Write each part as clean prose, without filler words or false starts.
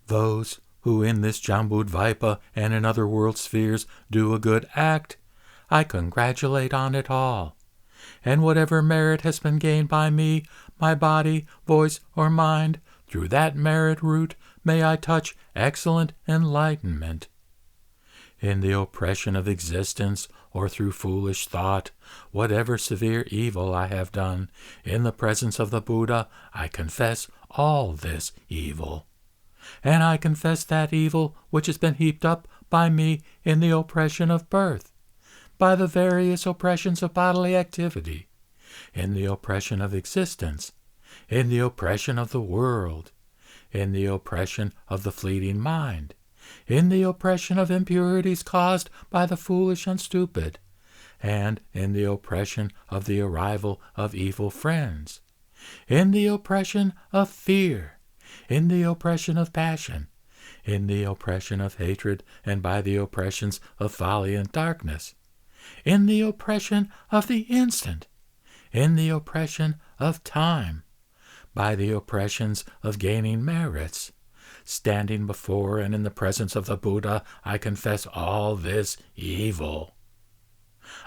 Those who in this Jambudvipa and in other world spheres do a good act, I congratulate on it all. And whatever merit has been gained by me, my body, voice, or mind, through that merit root may I touch excellent enlightenment. In the oppression of existence, or through foolish thought, whatever severe evil I have done, in the presence of the Buddha I confess all this evil. And I confess that evil which has been heaped up by me in the oppression of birth, by the various oppressions of bodily activity, in the oppression of existence, in the oppression of the world, in the oppression of the fleeting mind, in the oppression of impurities caused by the foolish and stupid, and in the oppression of the arrival of evil friends, in the oppression of fear, in the oppression of passion, in the oppression of hatred, and by the oppressions of folly and darkness, in the oppression of the instant, in the oppression of time, by the oppressions of gaining merits. Standing before and in the presence of the Buddha, I confess all this evil.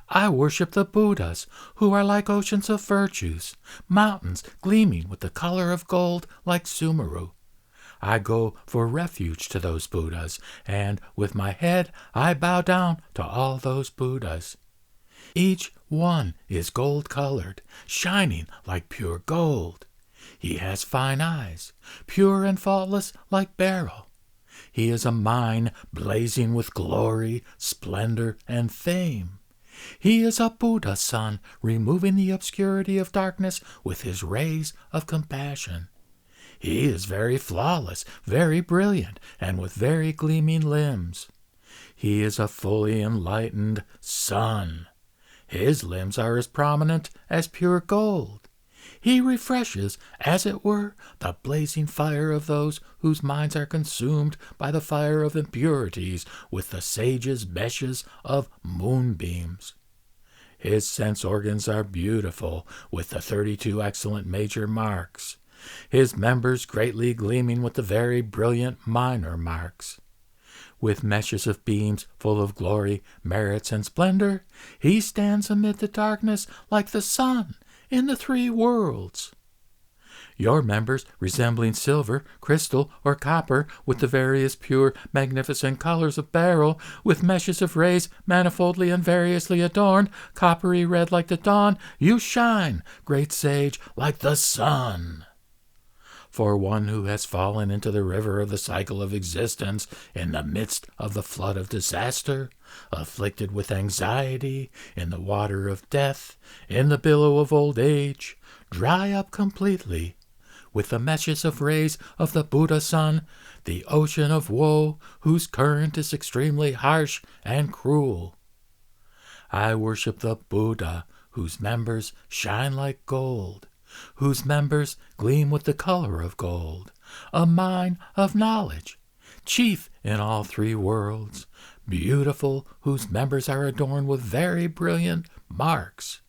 I worship the Buddhas, who are like oceans of virtues, mountains gleaming with the color of gold like Sumeru. I go for refuge to those Buddhas, and with my head I bow down to all those Buddhas. Each one is gold-colored, shining like pure gold. He has fine eyes, pure and faultless like beryl. He is a mine blazing with glory, splendor, and fame. He is a Buddha sun, removing the obscurity of darkness with his rays of compassion. He is very flawless, very brilliant, and with very gleaming limbs. He is a fully enlightened sun. His limbs are as prominent as pure gold. He refreshes, as it were, the blazing fire of those whose minds are consumed by the fire of impurities with the sage's meshes of moonbeams. His sense organs are beautiful, with the 32 excellent major marks, his members greatly gleaming with the very brilliant minor marks. With meshes of beams full of glory, merits, and splendor, he stands amid the darkness like the sun in the 3 worlds. Your members, resembling silver, crystal, or copper, with the various pure, magnificent colors of beryl, with meshes of rays manifoldly and variously adorned, coppery red like the dawn, you shine, great sage, like the sun. For one who has fallen into the river of the cycle of existence in the midst of the flood of disaster, afflicted with anxiety, in the water of death, in the billow of old age, dry up completely, with the meshes of rays of the Buddha sun, the ocean of woe, whose current is extremely harsh and cruel. I worship the Buddha, whose members shine like gold, whose members gleam with the color of gold, a mine of knowledge, chief in all 3 worlds, beautiful, whose members are adorned with very brilliant marks.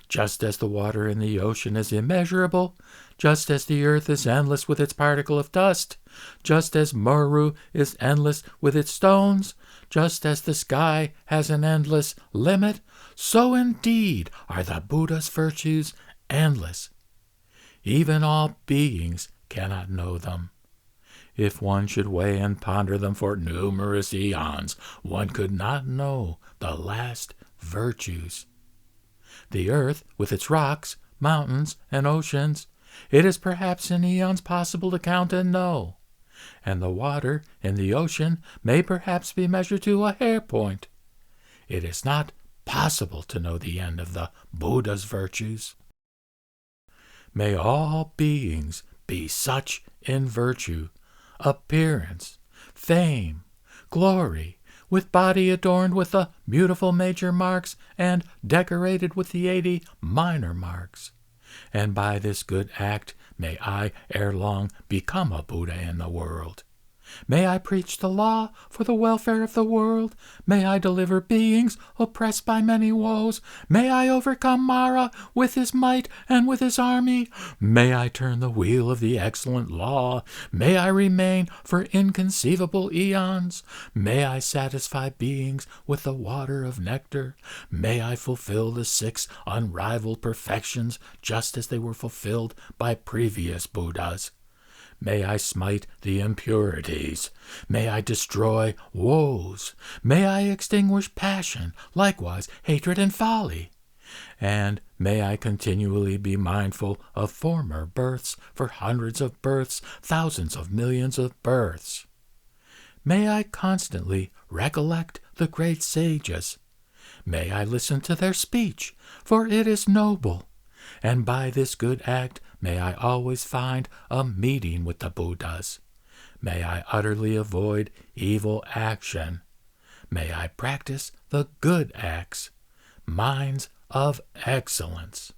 Just as the water in the ocean is immeasurable, just as the earth is endless with its particle of dust, just as Meru is endless with its stones, just as the sky has an endless limit, so indeed are the Buddha's virtues endless. Even all beings cannot know them. If one should weigh and ponder them for numerous eons, one could not know the last virtues. The earth, with its rocks, mountains, and oceans, it is perhaps in eons possible to count and know, and the water in the ocean may perhaps be measured to a hair point. It is not possible to know the end of the Buddha's virtues. May all beings be such in virtue, appearance, fame, glory, with body adorned with the beautiful major marks and decorated with the 80 minor marks. And by this good act may I ere long become a Buddha in the world. May I preach the law for the welfare of the world. May I deliver beings oppressed by many woes. May I overcome Mara with his might and with his army. May I turn the wheel of the excellent law. May I remain for inconceivable eons. May I satisfy beings with the water of nectar. May I fulfill the 6 unrivaled perfections just as they were fulfilled by previous Buddhas. May I smite the impurities. May I destroy woes. May I extinguish passion, likewise hatred and folly. And may I continually be mindful of former births for hundreds of births, thousands of millions of births. May I constantly recollect the great sages. May I listen to their speech, for it is noble. And by this good act may I always find a meeting with the Buddhas. May I utterly avoid evil action. May I practice the good acts, minds of excellence.